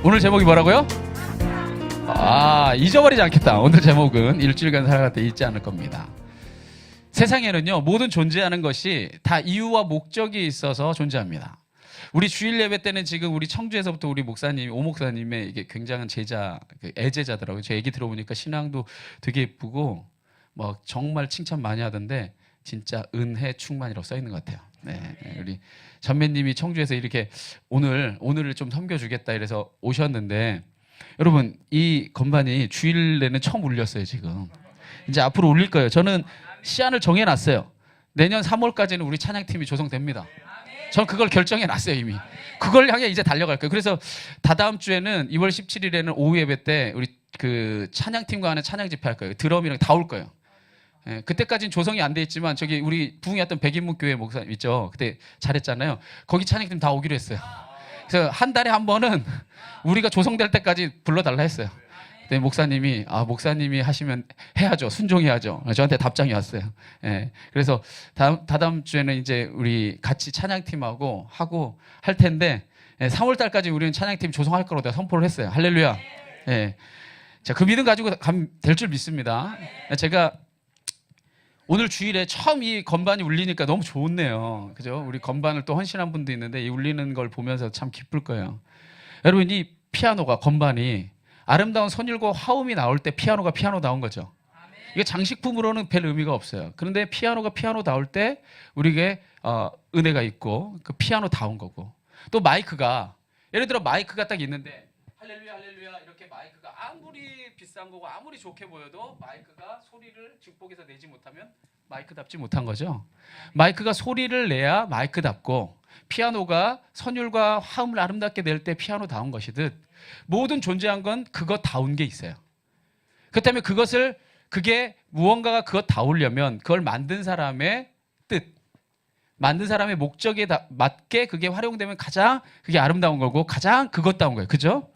오늘 제목이 뭐라고요? 잊어버리지 않겠다. 오늘 제목은 일주일간 살아갈 때 잊지 않을 겁니다. 세상에는요, 모든 존재하는 것이 다 이유와 목적이 있어서 존재합니다. 우리 주일 예배 때는 지금 우리 청주에서부터 우리 목사님, 오 목사님의 이게 굉장한 제자, 애제자더라고요. 제 얘기 들어보니까 신앙도 되게 예쁘고, 뭐 정말 칭찬 많이 하던데, 진짜 은혜 충만이라고 써 있는 것 같아요. 네, 우리 전매님이 청주에서 이렇게 오늘을 좀 섬겨주겠다 이래서 오셨는데, 여러분 이 건반이 주일 내내 처음 울렸어요. 지금 이제 앞으로 울릴 거예요. 저는 시안을 정해놨어요. 내년 3월까지는 우리 찬양팀이 조성됩니다. 전 그걸 결정해놨어요. 이미 그걸 향해 이제 달려갈 거예요. 그래서 다다음 주에는 2월 17일에는 오후 예배 때 우리 그 찬양팀과 하는 찬양 집회 할 거예요. 드럼이랑 다 올 거예요. 예, 그때까지는 조성이 안 돼 있지만 저기 우리 부흥이 왔던 백인문 교회 목사님 있죠. 그때 잘했잖아요. 거기 찬양팀 다 오기로 했어요. 그래서 한 달에 한 번은 우리가 조성될 때까지 불러달라 했어요. 근데 목사님이 목사님이 하시면 해야죠. 순종해야죠. 저한테 답장이 왔어요. 예, 그래서 다다음 주에는 이제 우리 같이 찬양팀하고 하고 할 텐데 3월 달까지 우리는 찬양팀 조성할 거라고 내가 선포를 했어요. 할렐루야. 예, 자, 그 믿음 가지고 가면 될 줄 믿습니다. 제가 오늘 주일에 처음 이 건반이 울리니까 너무 좋네요. 그죠? 우리 건반을 또 헌신한 분도 있는데 이 울리는 걸 보면서 참 기쁠 거예요. 여러분 이 피아노가 건반이 아름다운 선율과 화음이 나올 때 피아노가 피아노다운 거죠. 이게 장식품으로는 별 의미가 없어요. 그런데 피아노가 피아노다울 때 우리에게 은혜가 있고 그 피아노다운 거고, 또 마이크가 예를 들어 마이크가 딱 있는데 할렐루야 할렐루야 이렇게 마이크가 아무리 비싼 거고 아무리 좋게 보여도 마이크가 소리를 증폭해서 내지 못하면 마이크답지 못한 거죠. 마이크가 소리를 내야 마이크답고, 피아노가 선율과 화음을 아름답게 낼 때 피아노다운 것이듯 모든 존재한 건 그것다운 게 있어요. 그렇다면 그게 무언가가 그것다우려면 그걸 만든 사람의 뜻, 만든 사람의 목적에 맞게 그게 활용되면 가장 그게 아름다운 거고 가장 그것다운 거예요. 그죠?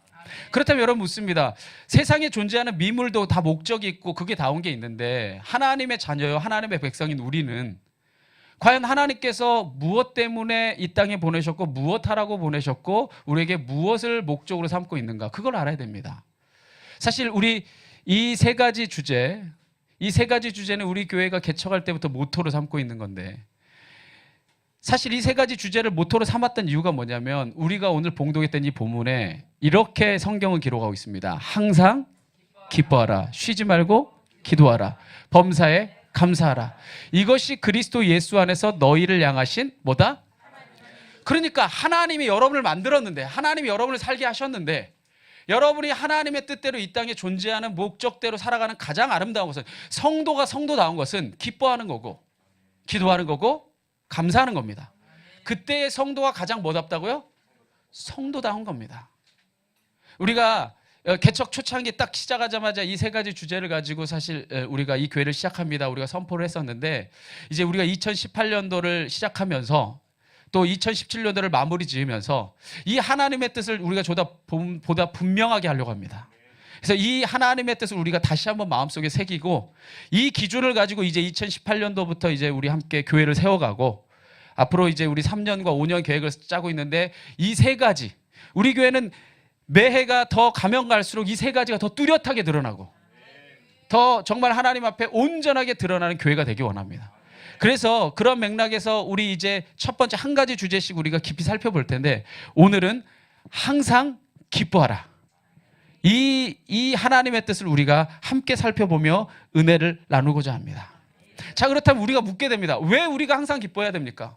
그렇다면 여러분 묻습니다. 세상에 존재하는 미물도 다 목적이 있고 그게 다운 게 있는데 하나님의 자녀요, 하나님의 백성인 우리는 과연 하나님께서 무엇 때문에 이 땅에 보내셨고 무엇하라고 보내셨고 우리에게 무엇을 목적으로 삼고 있는가, 그걸 알아야 됩니다. 사실 우리 이 세 가지 주제는 우리 교회가 개척할 때부터 모토로 삼고 있는 건데, 사실 이 세 가지 주제를 모토로 삼았던 이유가 뭐냐면 우리가 오늘 봉독했던 이 본문에 이렇게 성경은 기록하고 있습니다. 항상 기뻐하라, 쉬지 말고 기도하라, 범사에 감사하라. 이것이 그리스도 예수 안에서 너희를 향하신 뭐다? 그러니까 하나님이 여러분을 만들었는데, 하나님이 여러분을 살게 하셨는데, 여러분이 하나님의 뜻대로 이 땅에 존재하는 목적대로 살아가는 가장 아름다운 것은, 성도가 성도다운 것은 기뻐하는 거고 기도하는 거고 감사하는 겁니다. 그때의 성도가 가장 뭐답다고요? 성도다운 겁니다. 우리가 개척 초창기 딱 시작하자마자 이 세 가지 주제를 가지고 사실 우리가 이 교회를 시작합니다. 우리가 선포를 했었는데, 이제 우리가 2018년도를 시작하면서 또 2017년도를 마무리 지으면서 이 하나님의 뜻을 우리가 보다 분명하게 하려고 합니다. 그래서 이 하나님의 뜻을 우리가 다시 한번 마음속에 새기고, 이 기준을 가지고 이제 2018년도부터 이제 우리 함께 교회를 세워가고, 앞으로 이제 우리 3년과 5년 계획을 짜고 있는데, 이 세 가지, 우리 교회는 매해가 더 가면 갈수록 이 세 가지가 더 뚜렷하게 드러나고 더 정말 하나님 앞에 온전하게 드러나는 교회가 되기 원합니다. 그래서 그런 맥락에서 우리 이제 첫 번째 한 가지 주제씩 우리가 깊이 살펴볼 텐데, 오늘은 항상 기뻐하라. 이 하나님의 뜻을 우리가 함께 살펴보며 은혜를 나누고자 합니다. 자, 그렇다면 우리가 묻게 됩니다. 왜 우리가 항상 기뻐해야 됩니까?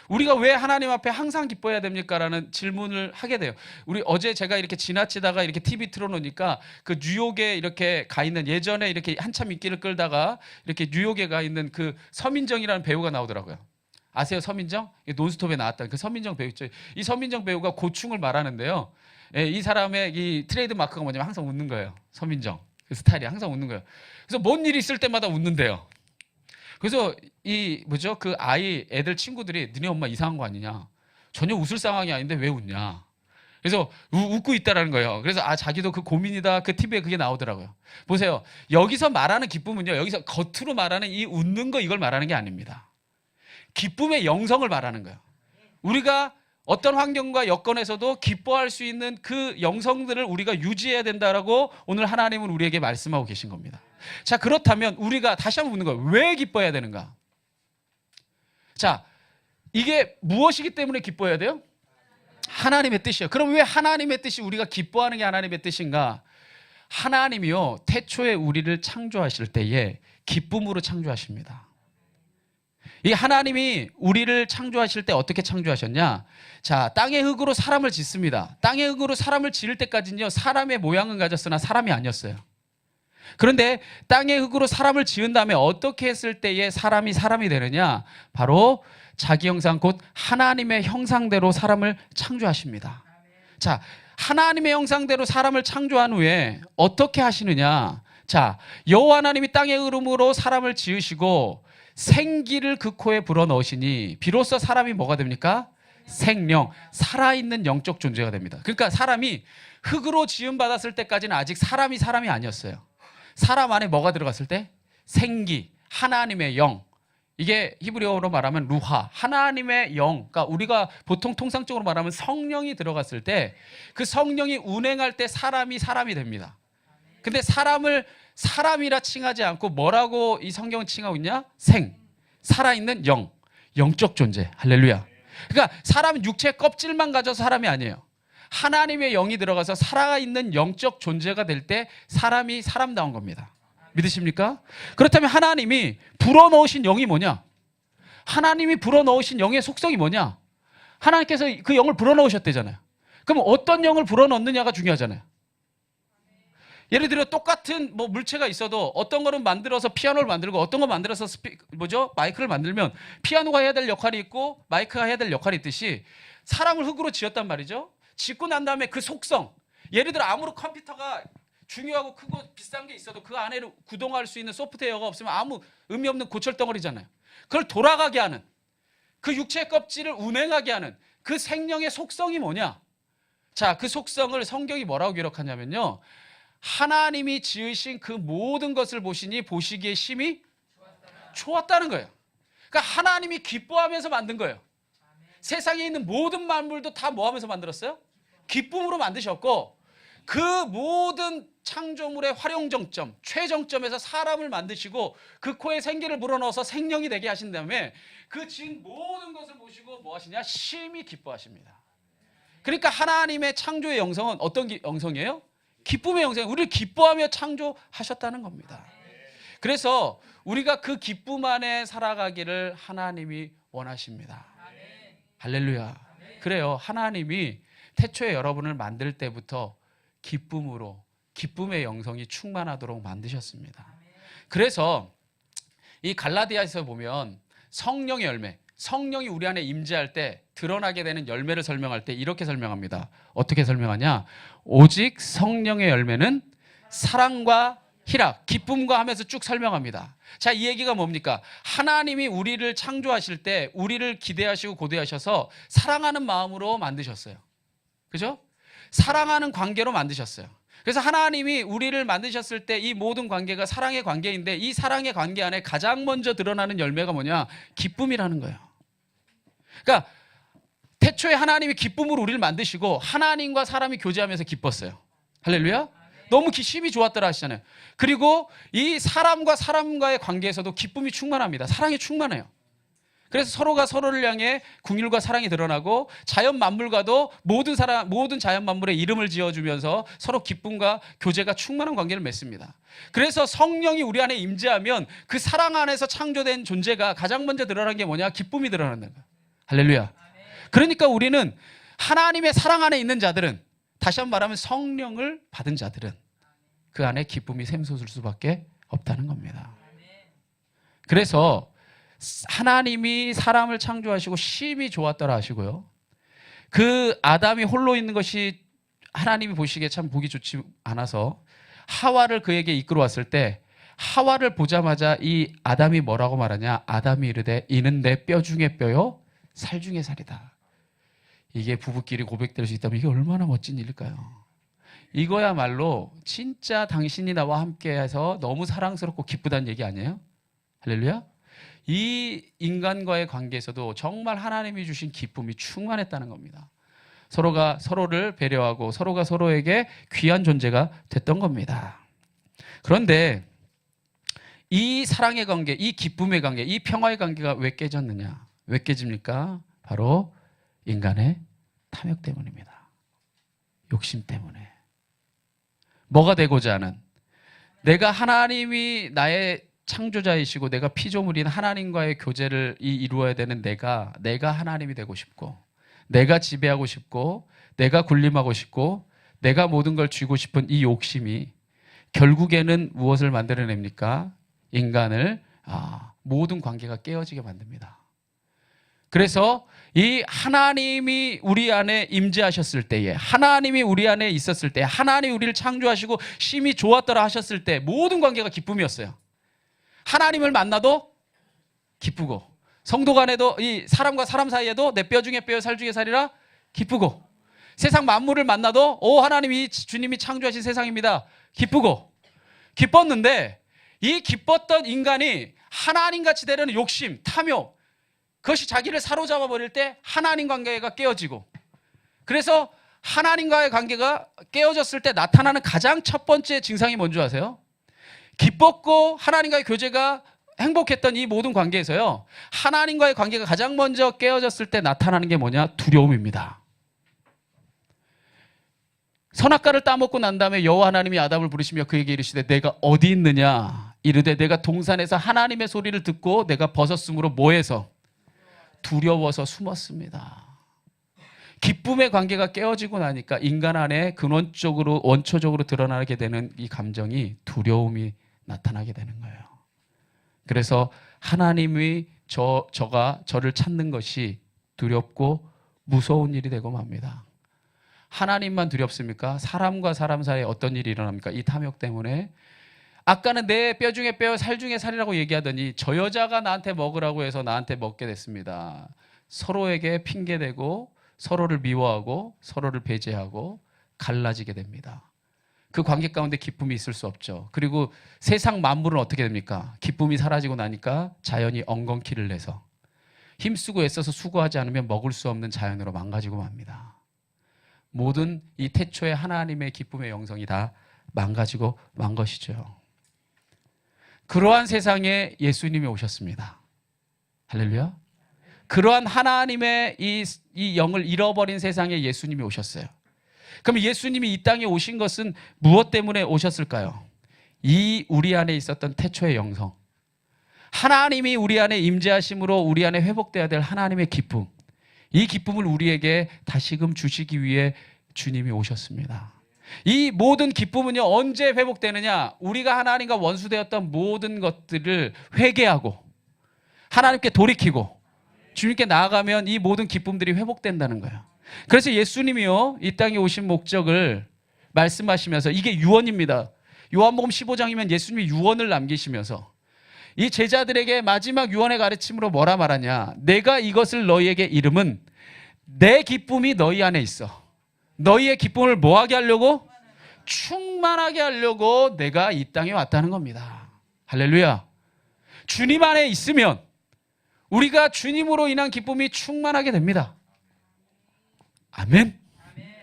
우리가 왜 하나님 앞에 항상 기뻐해야 됩니까? 라는 질문을 하게 돼요. 우리 어제 제가 이렇게 지나치다가 이렇게 TV 틀어놓으니까 그 뉴욕에 이렇게 가 있는, 예전에 이렇게 한참 인기를 끌다가 이렇게 뉴욕에 가 있는 그 서민정이라는 배우가 나오더라고요. 아세요? 서민정? 논스톱에 나왔던 그 서민정 배우 있죠. 이 서민정 배우가 고충을 말하는데요. 이 사람의 이 트레이드 마크가 뭐냐면 항상 웃는 거예요. 서민정. 그 스타일이 항상 웃는 거예요. 그래서 뭔 일이 있을 때마다 웃는데요. 그래서 그 애들 친구들이 너네 엄마 이상한 거 아니냐, 전혀 웃을 상황이 아닌데 왜 웃냐, 그래서 웃고 있다라는 거예요. 그래서 자기도 그 고민이다, 그 TV에 그게 나오더라고요. 보세요, 여기서 말하는 기쁨은요, 여기서 겉으로 말하는 이 웃는 거, 이걸 말하는 게 아닙니다. 기쁨의 영성을 말하는 거예요. 우리가 어떤 환경과 여건에서도 기뻐할 수 있는 그 영성들을 우리가 유지해야 된다라고 오늘 하나님은 우리에게 말씀하고 계신 겁니다. 자, 그렇다면 우리가 다시 한번 묻는 거예요. 왜 기뻐해야 되는가? 자, 이게 무엇이기 때문에 기뻐해야 돼요? 하나님의 뜻이에요. 그럼 왜 하나님의 뜻이 우리가 기뻐하는 게 하나님의 뜻인가? 하나님이요, 태초에 우리를 창조하실 때에 기쁨으로 창조하십니다. 이 하나님이 우리를 창조하실 때 어떻게 창조하셨냐? 자, 땅의 흙으로 사람을 짓습니다. 땅의 흙으로 사람을 지을 때까지는요, 사람의 모양은 가졌으나 사람이 아니었어요. 그런데 땅의 흙으로 사람을 지은 다음에 어떻게 했을 때에 사람이 되느냐? 바로 자기 형상 곧 하나님의 형상대로 사람을 창조하십니다. 자, 하나님의 형상대로 사람을 창조한 후에 어떻게 하시느냐? 자, 여호와 하나님이 땅의 흐름으로 사람을 지으시고 생기를 그 코에 불어넣으시니 비로소 사람이 뭐가 됩니까? 생명, 살아있는 영적 존재가 됩니다. 그러니까 사람이 흙으로 지음받았을 때까지는 아직 사람이 아니었어요. 사람 안에 뭐가 들어갔을 때? 생기, 하나님의 영. 이게 히브리어로 말하면 루하, 하나님의 영. 그러니까 우리가 보통 통상적으로 말하면 성령이 들어갔을 때 그 성령이 운행할 때 사람이 됩니다. 근데 사람을 사람이라 칭하지 않고 뭐라고 이 성경은 칭하고 있냐? 살아있는 영, 영적 존재. 할렐루야. 그러니까 사람은 육체 껍질만 가져서 사람이 아니에요. 하나님의 영이 들어가서 살아있는 영적 존재가 될 때 사람이 사람다운 겁니다. 믿으십니까? 그렇다면 하나님이 불어넣으신 영이 뭐냐? 하나님이 불어넣으신 영의 속성이 뭐냐? 하나님께서 그 영을 불어넣으셨대잖아요. 그럼 어떤 영을 불어넣느냐가 중요하잖아요. 예를 들어 똑같은 물체가 있어도 어떤 거는 만들어서 피아노를 만들고 어떤 거 만들어서 마이크를 만들면 피아노가 해야 될 역할이 있고 마이크가 해야 될 역할이 있듯이 사람을 흙으로 지었단 말이죠. 짓고 난 다음에 그 속성, 예를 들어 아무리 컴퓨터가 중요하고 크고 비싼 게 있어도 그 안에 구동할 수 있는 소프트웨어가 없으면 아무 의미 없는 고철덩어리잖아요. 그걸 돌아가게 하는, 그 육체의 껍질을 운행하게 하는 그 생명의 속성이 뭐냐? 자, 그 속성을 성경이 뭐라고 기록하냐면요, 하나님이 지으신 그 모든 것을 보시니 보시기에 심히 좋았다는 거예요. 그러니까 하나님이 기뻐하면서 만든 거예요. 세상에 있는 모든 만물도 다 뭐 하면서 만들었어요? 기쁨으로 만드셨고, 그 모든 창조물의 활용정점, 최정점에서 사람을 만드시고 그 코에 생기를 불어넣어서 생명이 되게 하신 다음에 그 지은 모든 것을 보시고 뭐 하시냐? 심히 기뻐하십니다. 그러니까 하나님의 창조의 영성은 어떤 영성이에요? 기쁨의 영성이에요. 우리를 기뻐하며 창조하셨다는 겁니다. 그래서 우리가 그 기쁨 안에 살아가기를 하나님이 원하십니다. 할렐루야. 그래요. 하나님이 태초에 여러분을 만들 때부터 기쁨으로, 기쁨의 영성이 충만하도록 만드셨습니다. 그래서 이 갈라디아에서 보면 성령의 열매, 성령이 우리 안에 임재할 때 드러나게 되는 열매를 설명할 때 이렇게 설명합니다. 어떻게 설명하냐? 오직 성령의 열매는 사랑과 희락, 기쁨과 하면서 쭉 설명합니다. 자, 이 얘기가 뭡니까? 하나님이 우리를 창조하실 때 우리를 기대하시고 고대하셔서 사랑하는 마음으로 만드셨어요. 그죠? 사랑하는 관계로 만드셨어요. 그래서 하나님이 우리를 만드셨을 때 이 모든 관계가 사랑의 관계인데 이 사랑의 관계 안에 가장 먼저 드러나는 열매가 뭐냐? 기쁨이라는 거예요. 그러니까 태초에 하나님이 기쁨으로 우리를 만드시고 하나님과 사람이 교제하면서 기뻤어요. 할렐루야. 너무 심히 좋았더라 하시잖아요. 그리고 이 사람과 사람과의 관계에서도 기쁨이 충만합니다. 사랑이 충만해요. 그래서 서로가 서로를 향해 긍휼과 사랑이 드러나고 자연 만물과도 모든 자연 만물에 이름을 지어주면서 서로 기쁨과 교제가 충만한 관계를 맺습니다. 그래서 성령이 우리 안에 임재하면 그 사랑 안에서 창조된 존재가 가장 먼저 드러나는 게 뭐냐? 기쁨이 드러난다는 거예요. 할렐루야. 그러니까 우리는 하나님의 사랑 안에 있는 자들은, 다시 한번 말하면 성령을 받은 자들은 그 안에 기쁨이 샘솟을 수밖에 없다는 겁니다. 그래서 하나님이 사람을 창조하시고 심히 좋았더라 하시고요. 그 아담이 홀로 있는 것이 하나님이 보시기에 참 보기 좋지 않아서 하와를 그에게 이끌어 왔을 때 하와를 보자마자 이 아담이 뭐라고 말하냐? 아담이 이르되 이는 내 뼈 중에 뼈요 살 중에 살이다. 이게 부부끼리 고백될 수 있다면 이게 얼마나 멋진 일일까요? 이거야말로 진짜 당신이 나와 함께해서 너무 사랑스럽고 기쁘다는 얘기 아니에요? 할렐루야. 이 인간과의 관계에서도 정말 하나님이 주신 기쁨이 충만했다는 겁니다. 서로가 서로를 배려하고 서로가 서로에게 귀한 존재가 됐던 겁니다. 그런데 이 사랑의 관계, 이 기쁨의 관계, 이 평화의 관계가 왜 깨졌느냐? 왜 깨집니까? 바로 인간의 탐욕 때문입니다. 욕심 때문에. 뭐가 되고자 하는, 내가 하나님이 나의 창조자이시고 내가 피조물인 하나님과의 교제를 이루어야 되는 내가 하나님이 되고 싶고, 내가 지배하고 싶고, 내가 군림하고 싶고, 내가 모든 걸 쥐고 싶은 이 욕심이 결국에는 무엇을 만들어냅니까? 인간을 모든 관계가 깨어지게 만듭니다. 그래서 이 하나님이 우리 안에 임재하셨을 때에, 하나님이 우리 안에 있었을 때, 하나님이 우리를 창조하시고 심히 좋았더라 하셨을 때 모든 관계가 기쁨이었어요. 하나님을 만나도 기쁘고, 성도 간에도, 이 사람과 사람 사이에도 내 뼈 중에 뼈, 살 중에 살이라 기쁘고, 세상 만물을 만나도 하나님이, 주님이 창조하신 세상입니다, 기쁘고, 기뻤는데 이 기뻤던 인간이 하나님같이 되려는 욕심, 탐욕, 그것이 자기를 사로잡아 버릴 때 하나님 관계가 깨어지고, 그래서 하나님과의 관계가 깨어졌을 때 나타나는 가장 첫 번째 증상이 뭔지 아세요? 기뻤고 하나님과의 교제가 행복했던 이 모든 관계에서요, 하나님과의 관계가 가장 먼저 깨어졌을 때 나타나는 게 뭐냐? 두려움입니다. 선악과를 따먹고 난 다음에 여호와 하나님이 아담을 부르시며 그에게 이르시되 내가 어디 있느냐? 이르되 내가 동산에서 하나님의 소리를 듣고 내가 벗었으므로 뭐해서? 두려워서 숨었습니다. 기쁨의 관계가 깨어지고 나니까 인간 안에 근원적으로, 원초적으로 드러나게 되는 이 감정이 두려움이 나타나게 되는 거예요. 그래서 하나님이 저가 저를 찾는 것이 두렵고 무서운 일이 되고 맙니다. 하나님만 두렵습니까? 사람과 사람 사이에 어떤 일이 일어납니까? 이 탐욕 때문에. 아까는 내 뼈 중에 뼈, 살 중에 살이라고 얘기하더니 저 여자가 나한테 먹으라고 해서 나한테 먹게 됐습니다. 서로에게 핑계대고 서로를 미워하고 서로를 배제하고 갈라지게 됩니다. 그 관계 가운데 기쁨이 있을 수 없죠. 그리고 세상 만물은 어떻게 됩니까? 기쁨이 사라지고 나니까 자연이 엉겅퀴를 내서 힘쓰고 애써서 수고하지 않으면 먹을 수 없는 자연으로 망가지고 맙니다. 모든 이 태초의 하나님의 기쁨의 영성이 다 망가지고 만 것이죠. 그러한 세상에 예수님이 오셨습니다. 할렐루야. 그러한 하나님의 이 영을 잃어버린 세상에 예수님이 오셨어요. 그럼 예수님이 이 땅에 오신 것은 무엇 때문에 오셨을까요? 이 우리 안에 있었던 태초의 영성, 하나님이 우리 안에 임재하심으로 우리 안에 회복돼야 될 하나님의 기쁨, 이 기쁨을 우리에게 다시금 주시기 위해 주님이 오셨습니다. 이 모든 기쁨은요, 언제 회복되느냐? 우리가 하나님과 원수되었던 모든 것들을 회개하고 하나님께 돌이키고 주님께 나아가면 이 모든 기쁨들이 회복된다는 거예요. 그래서 예수님이요, 이 땅에 오신 목적을 말씀하시면서, 이게 유언입니다. 요한복음 15장이면 예수님이 유언을 남기시면서 이 제자들에게 마지막 유언의 가르침으로 뭐라 말하냐? 내가 이것을 너희에게 이름은 내 기쁨이 너희 안에 있어. 너희의 기쁨을 뭐하게 하려고? 충만하게 하려고 내가 이 땅에 왔다는 겁니다. 할렐루야. 주님 안에 있으면 우리가 주님으로 인한 기쁨이 충만하게 됩니다. 아멘.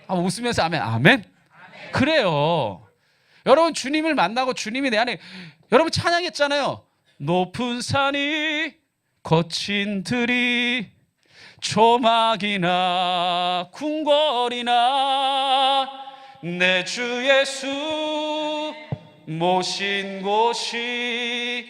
웃으면서 아멘. 아멘. 그래요. 여러분, 주님을 만나고 주님이 내 안에, 여러분 찬양했잖아요. 높은 산이 거친 들이 조막이나 궁궐이나 내 주 예수 모신 곳이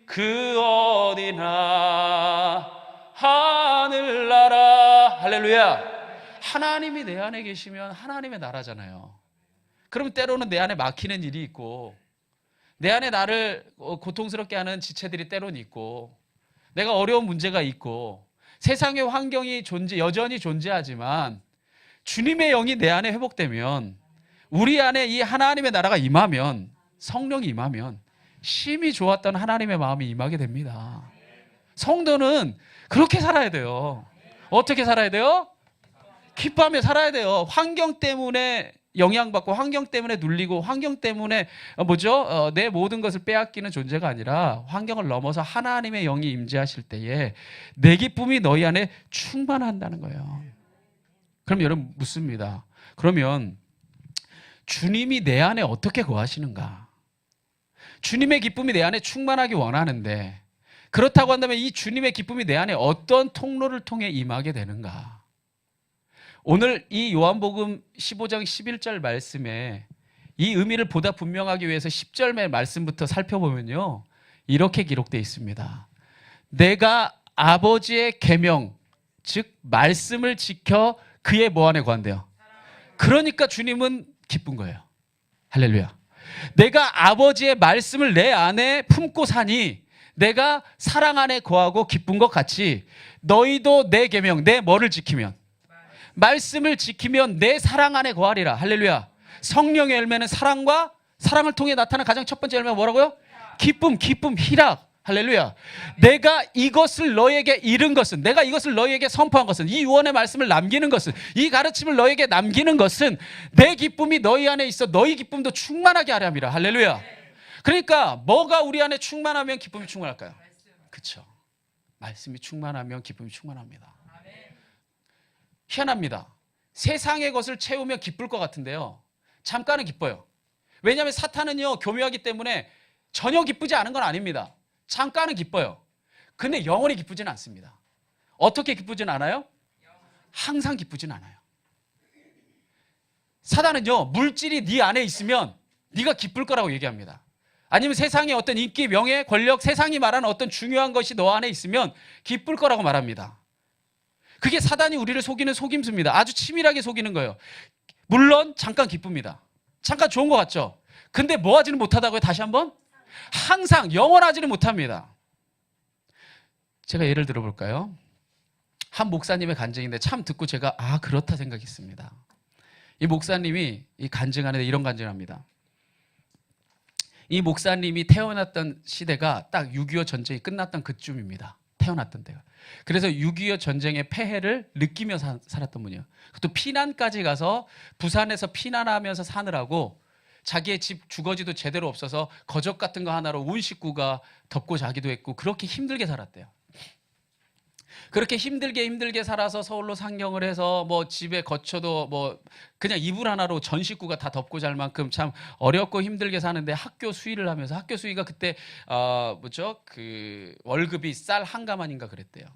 그 어디나 하늘나라. 할렐루야. 하나님이 내 안에 계시면 하나님의 나라잖아요. 그럼 때로는 내 안에 막히는 일이 있고, 내 안에 나를 고통스럽게 하는 지체들이 때로는 있고, 내가 어려운 문제가 있고, 세상의 환경이 여전히 존재하지만 주님의 영이 내 안에 회복되면, 우리 안에 이 하나님의 나라가 임하면, 성령이 임하면 심히 좋았던 하나님의 마음이 임하게 됩니다. 성도는 그렇게 살아야 돼요. 어떻게 살아야 돼요? 기뻐하며 살아야 돼요. 환경 때문에 영향받고 환경 때문에 눌리고 환경 때문에 내 모든 것을 빼앗기는 존재가 아니라 환경을 넘어서 하나님의 영이 임재하실 때에 내 기쁨이 너희 안에 충만한다는 거예요. 그럼 여러분 묻습니다. 그러면 주님이 내 안에 어떻게 거하시는가? 주님의 기쁨이 내 안에 충만하기 원하는데 그렇다고 한다면 이 주님의 기쁨이 내 안에 어떤 통로를 통해 임하게 되는가? 오늘 이 요한복음 15장 11절 말씀에 이 의미를 보다 분명하기 위해서 10절 말씀부터 살펴보면요, 이렇게 기록되어 있습니다. 내가 아버지의 계명, 즉 말씀을 지켜 그의 뭐 안에 거한대요? 그러니까 주님은 기쁜 거예요. 할렐루야. 내가 아버지의 말씀을 내 안에 품고 사니 내가 사랑 안에 거하고 기쁜 것 같이 너희도 내 계명, 내 뭐를 지키면? 말씀을 지키면 내 사랑 안에 거하리라. 할렐루야. 성령의 열매는 사랑과 사랑을 통해 나타나는 가장 첫 번째 열매가 뭐라고요? 기쁨, 희락. 할렐루야. 내가 이것을 너에게 이룬 것은, 내가 이것을 너에게 선포한 것은, 이 유언의 말씀을 남기는 것은, 이 가르침을 너에게 남기는 것은 내 기쁨이 너희 안에 있어 너희 기쁨도 충만하게 하려 함이라. 할렐루야. 그러니까 뭐가 우리 안에 충만하면 기쁨이 충만할까요? 그렇죠. 말씀이 충만하면 기쁨이 충만합니다. 희한합니다. 세상의 것을 채우면 기쁠 것 같은데요, 잠깐은 기뻐요. 왜냐하면 사탄은요 교묘하기 때문에 전혀 기쁘지 않은 건 아닙니다. 잠깐은 기뻐요. 근데 영원히 기쁘지는 않습니다. 어떻게 기쁘지는 않아요? 항상 기쁘지는 않아요. 사단은요 물질이 네 안에 있으면 네가 기쁠 거라고 얘기합니다. 아니면 세상의 어떤 인기, 명예, 권력, 세상이 말하는 어떤 중요한 것이 너 안에 있으면 기쁠 거라고 말합니다. 그게 사단이 우리를 속이는 속임수입니다. 아주 치밀하게 속이는 거예요. 물론 잠깐 기쁩니다. 잠깐 좋은 것 같죠? 근데 뭐 하지는 못하다고요? 다시 한번? 항상 영원하지는 못합니다. 제가 예를 들어볼까요? 한 목사님의 간증인데 참 듣고 제가 그렇다 생각했습니다. 이 목사님이 이 간증하는데 이런 간증을 합니다. 이 목사님이 태어났던 시대가 딱 6.25 전쟁이 끝났던 그쯤입니다. 태어났던 때가. 그래서 6.25 전쟁의 폐해를 느끼며 살았던 분이에요. 또 피난까지 가서 부산에서 피난하면서 사느라고 자기의 집 주거지도 제대로 없어서 거적 같은 거 하나로 온 식구가 덮고 자기도 했고 그렇게 힘들게 살았대요. 그렇게 힘들게 살아서 서울로 상경을 해서 뭐 집에 거쳐도 뭐 그냥 이불 하나로 전 식구가 다 덮고 잘 만큼 참 어렵고 힘들게 사는데 학교 수의를 하면서, 학교 수의가 그때 그 월급이 쌀 한 가마인가 그랬대요.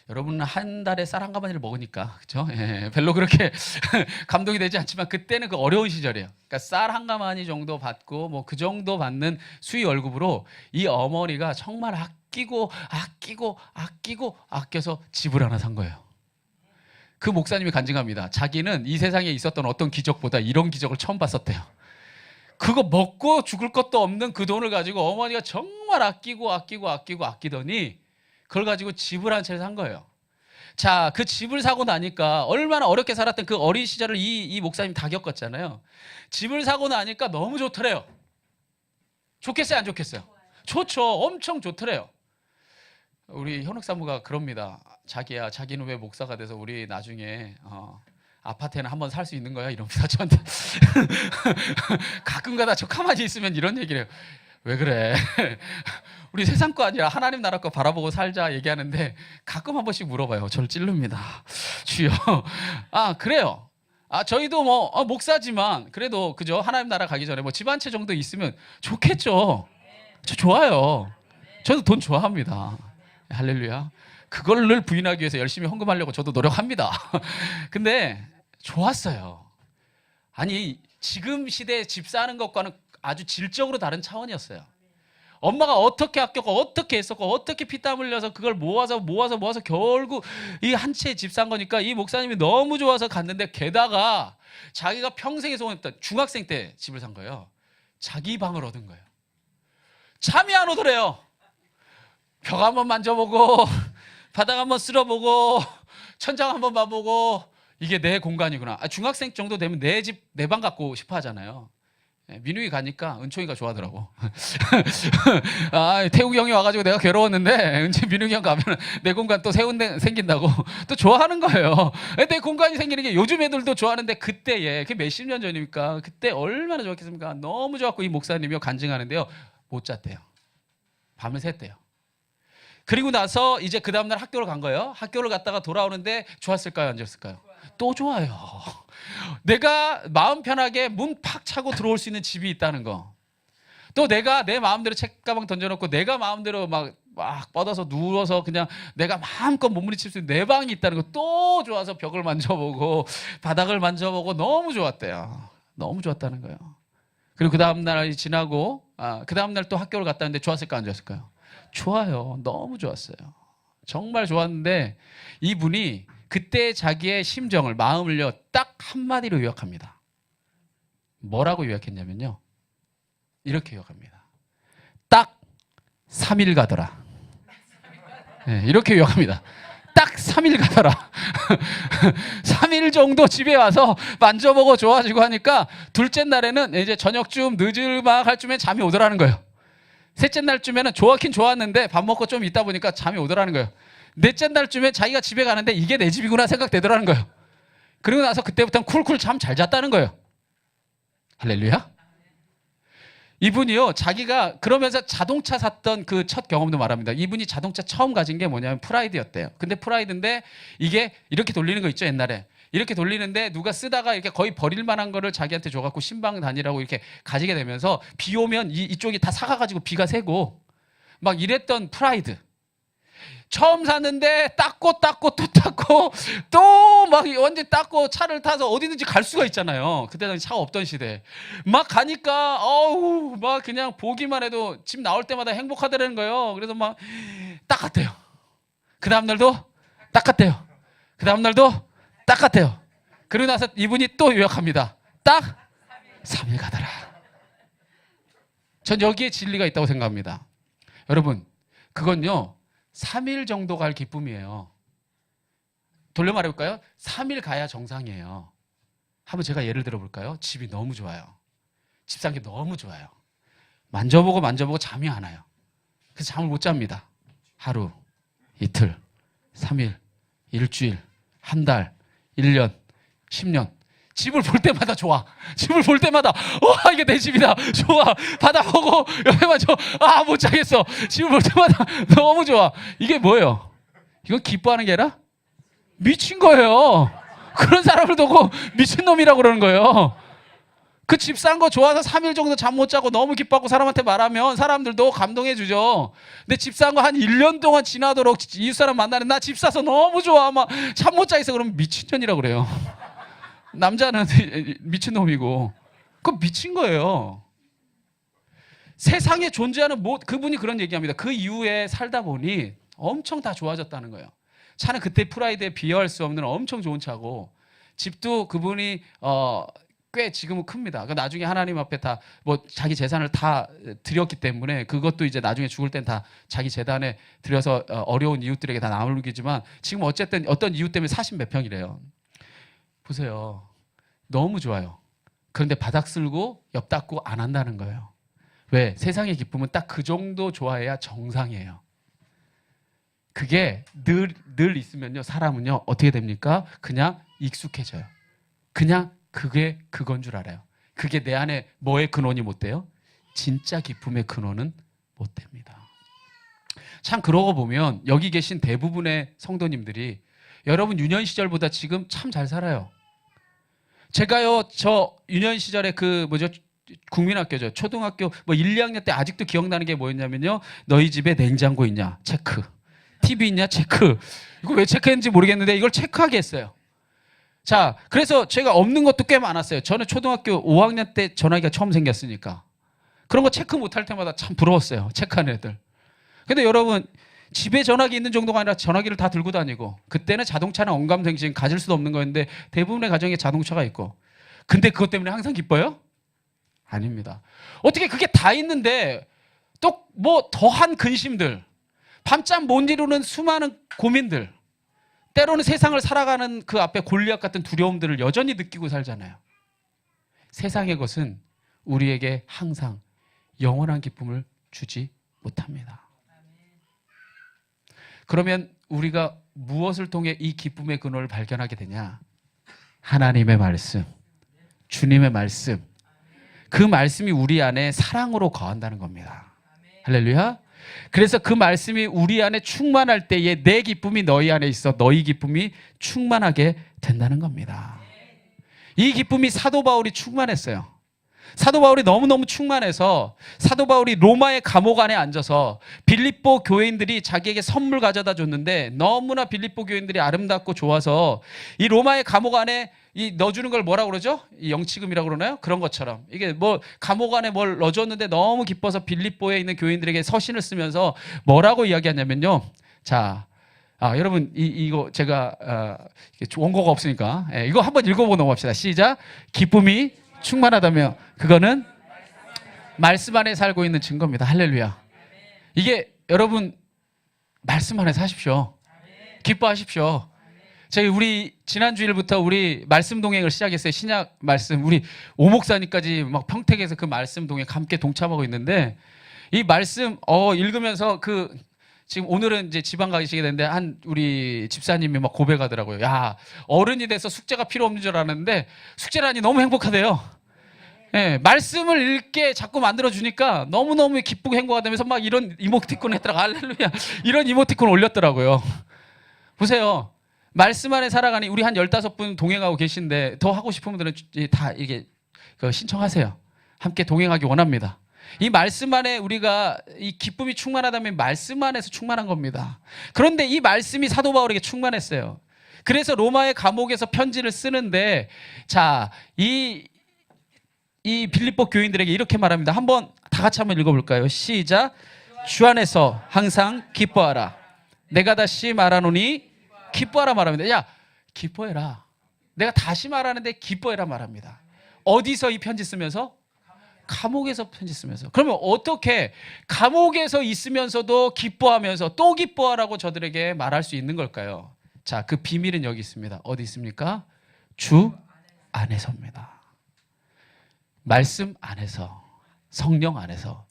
여러분은 한 달에 쌀 한 가마니를 먹으니까 그죠? 예, 별로 그렇게 감동이 되지 않지만 그때는 그 어려운 시절이에요. 그러니까 쌀 한 가마니 정도 받고 뭐 그 정도 받는 수의 월급으로 이 어머니가 정말 아껴서 집을 하나 산 거예요. 그 목사님이 간증합니다. 자기는 이 세상에 있었던 어떤 기적보다 이런 기적을 처음 봤었대요. 그거 먹고 죽을 것도 없는 그 돈을 가지고 어머니가 정말 아끼더니 그걸 가지고 집을 한 채를 산 거예요. 자, 그 집을 사고 나니까 얼마나 어렵게 살았던 그 어린 시절을 이 목사님 다 겪었잖아요. 집을 사고 나니까 너무 좋더래요. 좋겠어요, 안 좋겠어요? 좋죠. 엄청 좋더래요. 우리 현욱 사무가 그럽니다. 자기야, 자기는 왜 목사가 돼서 우리 나중에 아파트에는 한번 살 수 있는 거야? 이럽니다. 저한테. 가끔가다 저 가만히 있으면 이런 얘기를 해요. 왜 그래? 우리 세상 거 아니라 하나님 나라 거 바라보고 살자 얘기하는데 가끔 한 번씩 물어봐요. 저를 찌릅니다. 주여. 그래요. 저희도 뭐 목사지만 그래도 그죠? 하나님 나라 가기 전에 뭐 집 한 채 정도 있으면 좋겠죠. 저 좋아요. 저도 돈 좋아합니다. 할렐루야. 그걸 부인하기 위해서 열심히 헌금하려고 저도 노력합니다. 근데 좋았어요. 아니 지금 시대에 집 사는 것과는 아주 질적으로 다른 차원이었어요. 엄마가 어떻게 아꼈고 어떻게 했었고 어떻게 피땀 흘려서 그걸 모아서 결국 이 한 채 집 산 거니까 이 목사님이 너무 좋아서 갔는데 게다가 자기가 평생에 소원했던 중학생 때 집을 산 거예요. 자기 방을 얻은 거예요. 잠이 안 오더래요. 벽 한번 만져보고 바닥 한번 쓸어보고 천장 한번 봐보고 이게 내 공간이구나. 중학생 정도 되면 내 집, 내 방 갖고 싶어 하잖아요. 민우이 가니까 은총이가 좋아하더라고. 아, 태욱이 형이 와가지고 내가 괴로웠는데 은총 민우이 형 가면 내 공간 또 생긴다고 또 좋아하는 거예요. 내 공간이 생기는 게 요즘 애들도 좋아하는데 그때에 그게 몇십 년 전입니까? 그때 얼마나 좋았겠습니까? 너무 좋았고 이 목사님이 간증하는데요. 못 잤대요. 밤을 샜대요. 그리고 나서 이제 그 다음날 학교를 간 거예요. 학교를 갔다가 돌아오는데 좋았을까요? 안 좋았을까요? 또 좋아요. 내가 마음 편하게 문 팍 차고 들어올 수 있는 집이 있다는 거. 또 내가 내 마음대로 책가방 던져놓고 내가 마음대로 막 뻗어서 누워서 그냥 내가 마음껏 몸부림칠 수 있는 내 방이 있다는 거 또 좋아서 벽을 만져보고 바닥을 만져보고 너무 좋았대요. 너무 좋았다는 거예요. 그리고 그 다음날이 지나고 그 다음날 또 학교를 갔다 왔는데 좋았을까 안 좋았을까요? 좋아요. 너무 좋았어요. 정말 좋았는데 이분이 그때 자기의 심정을 마음을요 딱 한마디로 요약합니다. 뭐라고 요약했냐면요. 이렇게 요약합니다. 딱 3일 가더라. 네, 이렇게 요약합니다. 딱 3일 가더라. 3일 정도 집에 와서 만져보고 좋아지고 하니까 둘째 날에는 이제 저녁쯤 늦을막 할 쯤에 잠이 오더라는 거예요. 셋째 날쯤에는 좋았긴 좋았는데 밥 먹고 좀 있다 보니까 잠이 오더라는 거예요. 넷째 날쯤에 자기가 집에 가는데 이게 내 집이구나 생각되더라는 거예요. 그리고 나서 그때부터는 쿨쿨 잠 잘 잤다는 거예요. 할렐루야. 이분이요 자기가 그러면서 자동차 샀던 그 첫 경험도 말합니다. 이분이 자동차 처음 가진 게 뭐냐면 프라이드였대요. 근데 프라이드인데 이게 이렇게 돌리는 거 있죠. 옛날에 이렇게 돌리는데 누가 쓰다가 이렇게 거의 버릴 만한 거를 자기한테 줘갖고 신방 다니라고 이렇게 가지게 되면서 비 오면 이쪽이 다 사가가지고 비가 새고 막 이랬던 프라이드. 처음 샀는데 닦고 또 닦고 또 막 완전 닦고 차를 타서 어디든지 갈 수가 있잖아요. 그때 당시 차가 없던 시대. 막 가니까 어우 막 그냥 보기만 해도 집 나올 때마다 행복하다는 거예요. 그래서 막 닦았대요. 그 다음 날도 닦았대요. 그 다음 날도 닦았대요. 그러고 나서 이분이 또 요약합니다. 딱 3일 가더라. 전 여기에 진리가 있다고 생각합니다. 여러분 그건요 3일 정도 갈 기쁨이에요. 돌려 말해볼까요? 3일 가야 정상이에요. 한번 제가 예를 들어볼까요? 집이 너무 좋아요. 집 산 게 너무 좋아요. 만져보고 잠이 안 와요. 그래서 잠을 못 잡니다. 하루, 이틀, 3일, 일주일, 한 달, 1년, 10년. 집을 볼 때마다 좋아. 집을 볼 때마다 와 이게 내 집이다. 좋아. 바다 보고 옆에만 못 자겠어. 집을 볼 때마다 너무 좋아. 이게 뭐예요? 이건 기뻐하는 게 아니라 미친 거예요. 그런 사람을 두고 미친놈이라고 그러는 거예요. 그 집 산 거 좋아서 3일 정도 잠 못 자고 너무 기뻐하고 사람한테 말하면 사람들도 감동해 주죠. 근데 집 산 거 한 1년 동안 지나도록 이웃 사람 만나는 나 집 사서 너무 좋아. 막 잠 못 자겠어. 그러면 미친년이라고 그래요. 남자는 미친놈이고 그건 미친 거예요. 세상에 존재하는 그분이 그런 얘기합니다. 그 이후에 살다 보니 엄청 다 좋아졌다는 거예요. 차는 그때 프라이드에 비교할 수 없는 엄청 좋은 차고 집도 그분이 꽤 지금은 큽니다. 그러니까 나중에 하나님 앞에 다 자기 재산을 다 드렸기 때문에 그것도 이제 나중에 죽을 땐 다 자기 재단에 드려서 어려운 이웃들에게 다 나누기지만 지금 어쨌든 어떤 이유 때문에 40몇 평이래요. 보세요. 너무 좋아요. 그런데 바닥 쓸고 옆 닦고 안 한다는 거예요. 왜? 세상의 기쁨은 딱 그 정도 좋아해야 정상이에요. 그게 늘 있으면요. 사람은요. 어떻게 됩니까? 그냥 익숙해져요. 그냥 그게 그건 줄 알아요. 그게 내 안에 뭐의 근원이 못 돼요? 진짜 기쁨의 근원은 못 됩니다. 참 그러고 보면 여기 계신 대부분의 성도님들이 여러분 유년 시절보다 지금 참 잘 살아요. 제가요 저 유년 시절에 국민학교죠. 초등학교 1, 2학년 때 아직도 기억나는 게 뭐였냐면요. 너희 집에 냉장고 있냐? 체크. TV 있냐? 체크. 이거 왜 체크했는지 모르겠는데 이걸 체크하게 했어요. 자, 그래서 제가 없는 것도 꽤 많았어요. 저는 초등학교 5학년 때 전화기가 처음 생겼으니까. 그런 거 체크 못할 때마다 참 부러웠어요. 체크하는 애들. 근데 여러분 집에 전화기 있는 정도가 아니라 전화기를 다 들고 다니고 그때는 자동차는 언감생심 가질 수도 없는 거였는데 대부분의 가정에 자동차가 있고 근데 그것 때문에 항상 기뻐요? 아닙니다. 어떻게 그게 다 있는데 또 더한 근심들 밤잠 못 이루는 수많은 고민들 때로는 세상을 살아가는 그 앞에 골리앗 같은 두려움들을 여전히 느끼고 살잖아요. 세상의 것은 우리에게 항상 영원한 기쁨을 주지 못합니다. 그러면 우리가 무엇을 통해 이 기쁨의 근원을 발견하게 되냐? 하나님의 말씀, 주님의 말씀, 그 말씀이 우리 안에 사랑으로 거한다는 겁니다. 할렐루야. 그래서 그 말씀이 우리 안에 충만할 때에 내 기쁨이 너희 안에 있어 너희 기쁨이 충만하게 된다는 겁니다. 이 기쁨이 사도 바울이 충만했어요. 사도 바울이 너무너무 충만해서 사도 바울이 로마의 감옥 안에 앉아서 빌립보 교인들이 자기에게 선물 가져다 줬는데 너무나 빌립보 교인들이 아름답고 좋아서 이 로마의 감옥 안에 이 넣어주는 걸 뭐라고 그러죠? 이 영치금이라고 그러나요? 그런 것처럼 이게 뭐 감옥 안에 뭘 넣어줬는데 너무 기뻐서 빌립보에 있는 교인들에게 서신을 쓰면서 뭐라고 이야기하냐면요. 자, 여러분 이거 제가 원고가 없으니까 이거 한번 읽어보고 넘어갑시다. 시작. 기쁨이 충만하다며 그거는 말씀 안에 살고 있는 증거입니다. 할렐루야. 이게 여러분 말씀 안에 사십시오. 기뻐하십시오. 저희 우리 지난 주일부터 우리 말씀 동행을 시작했어요. 신약 말씀 우리 오목사님까지 막 평택에서 그 말씀 동행 함께 동참하고 있는데 이 말씀 읽으면서 지금 오늘은 이제 지방 가시게 되는데 한 우리 집사님이 막 고백하더라고요. 야, 어른이 돼서 숙제가 필요 없는 줄 알았는데 숙제라니 너무 행복하대요. 예, 말씀을 읽게 자꾸 만들어주니까 너무너무 기쁘고 행복하다면서 막 이런 이모티콘 했더라고. 할렐루야. 이런 이모티콘 올렸더라고요. 보세요. 말씀 안에 살아가니 우리 한 15분 동행하고 계신데 더 하고 싶은 분들은 다 이게 신청하세요. 함께 동행하기 원합니다. 이 말씀 안에 우리가 이 기쁨이 충만하다면 말씀 안에서 충만한 겁니다. 그런데 이 말씀이 사도 바울에게 충만했어요. 그래서 로마의 감옥에서 편지를 쓰는데 자, 이 빌립보 교인들에게 이렇게 말합니다. 한번 다 같이 한번 읽어볼까요? 시작. 주 안에서 항상 기뻐하라. 내가 다시 말하노니 기뻐하라 말합니다. 야, 기뻐해라. 내가 다시 말하는데 기뻐해라 말합니다. 어디서 이 편지 쓰면서? 감옥에서 편지 쓰면서. 그러면 어떻게 감옥에서 있으면서도 기뻐하면서 또 기뻐하라고 저들에게 말할 수 있는 걸까요? 자, 그 비밀은 여기 있습니다. 어디 있습니까? 주 안에서입니다. 말씀 안에서, 성령 안에서,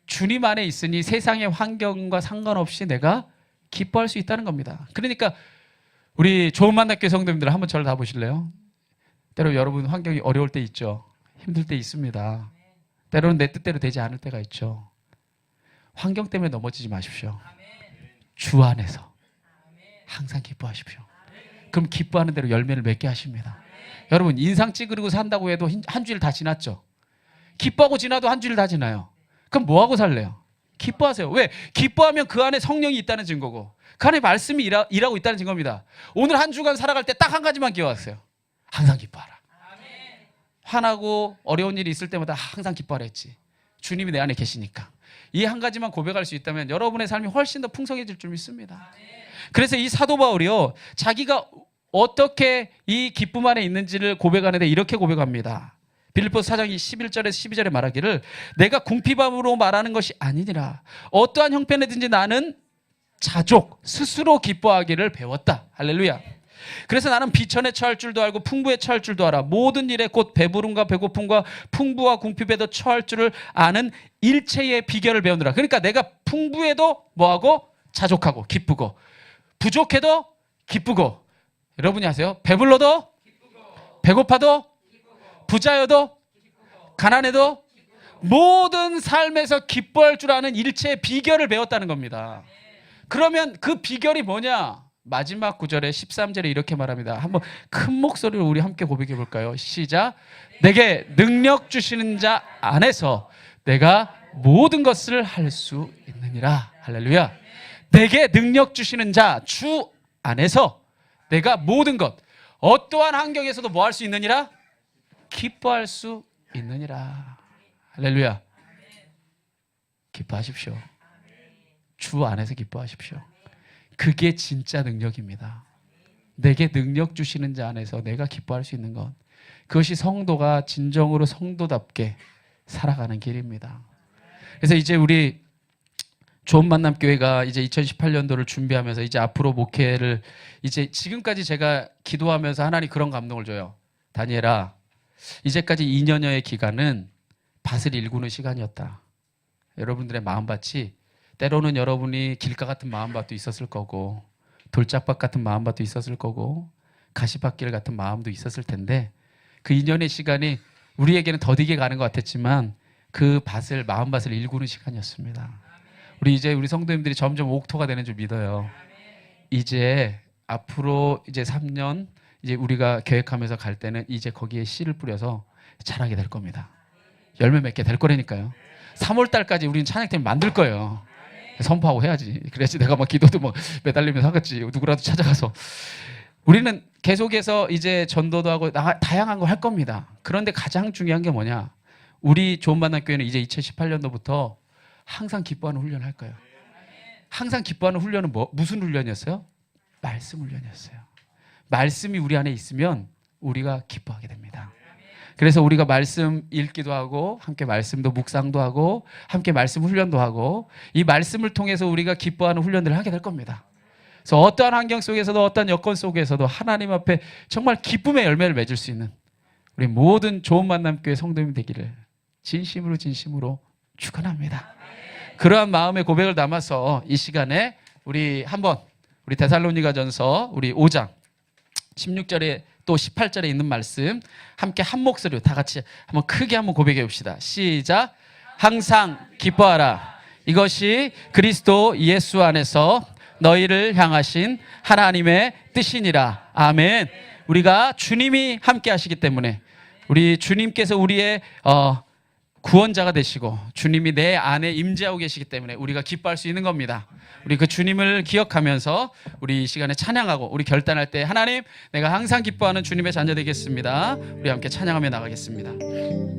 주님 안에 있으니 세상의 환경과 상관없이 내가 기뻐할 수 있다는 겁니다. 그러니까 우리 좋은 만남교회 성도님들 한번 저를 다 보실래요? 때로 여러분 환경이 어려울 때 있죠. 힘들 때 있습니다. 때로는 내 뜻대로 되지 않을 때가 있죠. 환경 때문에 넘어지지 마십시오. 주 안에서 항상 기뻐하십시오. 그럼 기뻐하는 대로 열매를 맺게 하십니다. 여러분 인상 찌그리고 산다고 해도 한 주일 다 지났죠. 기뻐하고 지나도 한 주일 다 지나요. 그럼 뭐하고 살래요? 기뻐하세요. 왜? 기뻐하면 그 안에 성령이 있다는 증거고 그 안에 말씀이 일하고 있다는 증거입니다. 오늘 한 주간 살아갈 때 딱 한 가지만 기억하세요. 항상 기뻐하라. 화나고 어려운 일이 있을 때마다 항상 기뻐하라 했지. 주님이 내 안에 계시니까. 이 한 가지만 고백할 수 있다면 여러분의 삶이 훨씬 더 풍성해질 줄 믿습니다. 그래서 이 사도 바울이요, 자기가 어떻게 이 기쁨 안에 있는지를 고백하는데 이렇게 고백합니다. 빌립보서 4장 11절에서 12절에 말하기를 내가 궁핍함으로 말하는 것이 아니니라. 어떠한 형편이든지 나는 자족, 스스로 기뻐하기를 배웠다. 할렐루야. 그래서 나는 비천에 처할 줄도 알고 풍부에 처할 줄도 알아. 모든 일에 곧 배부름과 배고픔과 풍부와 궁핍에도 처할 줄을 아는 일체의 비결을 배우느라. 그러니까 내가 풍부해도 뭐하고? 자족하고 기쁘고, 부족해도 기쁘고, 여러분이 아세요? 배불러도 배고파도 부자여도 가난해도 모든 삶에서 기뻐할 줄 아는 일체의 비결을 배웠다는 겁니다. 그러면 그 비결이 뭐냐? 마지막 구절에 13절에 이렇게 말합니다. 한번 큰 목소리로 우리 함께 고백해 볼까요? 시작. 내게 능력 주시는 자 안에서 내가 모든 것을 할 수 있느니라. 할렐루야. 내게 능력 주시는 자 주 안에서 내가 모든 것, 어떠한 환경에서도 뭐 할 수 있느니라? 기뻐할 수 있느니라. 할렐루야. 기뻐하십시오. 주 안에서 기뻐하십시오. 그게 진짜 능력입니다. 내게 능력 주시는 자 안에서 내가 기뻐할 수 있는 것, 그것이 성도가 진정으로 성도답게 살아가는 길입니다. 그래서 이제 우리 좋은 만남 교회가 이제 2018년도를 준비하면서 이제 앞으로 목회를 이제 지금까지 제가 기도하면서 하나님 그런 감동을 줘요. 다니엘아, 이제까지 2년여의 기간은 밭을 일구는 시간이었다. 여러분들의 마음밭이 때로는 여러분이 길가 같은 마음밭도 있었을 거고 돌짝밭 같은 마음밭도 있었을 거고 가시밭길 같은 마음도 있었을 텐데 그 2년의 시간이 우리에게는 더디게 가는 것 같았지만 그 밭을 마음밭을 일구는 시간이었습니다. 우리 이제 우리 성도님들이 점점 옥토가 되는 줄 믿어요. 이제 앞으로 이제 3년 이제 우리가 계획하면서 갈 때는 이제 거기에 씨를 뿌려서 자라게 될 겁니다. 열매 맺게 될 거라니까요. 3월 달까지 우리는 찬양팀 만들 거예요. 선포하고 해야지. 그래야지 내가 막 기도도 막 매달리면서 하겠지. 누구라도 찾아가서. 우리는 계속해서 이제 전도도 하고 다양한 거 할 겁니다. 그런데 가장 중요한 게 뭐냐? 우리 좋은 만남 교회는 이제 2018년도부터 항상 기뻐하는 훈련을 할 거예요. 항상 기뻐하는 훈련은 무슨 훈련이었어요? 말씀 훈련이었어요. 말씀이 우리 안에 있으면 우리가 기뻐하게 됩니다. 그래서 우리가 말씀 읽기도 하고 함께 말씀도 묵상도 하고 함께 말씀 훈련도 하고 이 말씀을 통해서 우리가 기뻐하는 훈련들을 하게 될 겁니다. 그래서 어떠한 환경 속에서도 어떠한 여건 속에서도 하나님 앞에 정말 기쁨의 열매를 맺을 수 있는 우리 모든 좋은 만남 교회 성도님 되기를 진심으로 축원합니다. 그러한 마음의 고백을 담아서 이 시간에 우리 한번 우리 데살로니가전서 우리 5장 16절에 또 18절에 있는 말씀 함께 한 목소리로 다 같이 한번 크게 한번 고백해 봅시다. 시작. 항상 기뻐하라. 이것이 그리스도 예수 안에서 너희를 향하신 하나님의 뜻이니라. 아멘. 우리가 주님이 함께 하시기 때문에 우리 주님께서 우리의 구원자가 되시고 주님이 내 안에 임재하고 계시기 때문에 우리가 기뻐할 수 있는 겁니다. 우리 그 주님을 기억하면서 우리 이 시간에 찬양하고 우리 결단할 때 하나님 내가 항상 기뻐하는 주님의 자녀 되겠습니다. 우리 함께 찬양하며 나가겠습니다.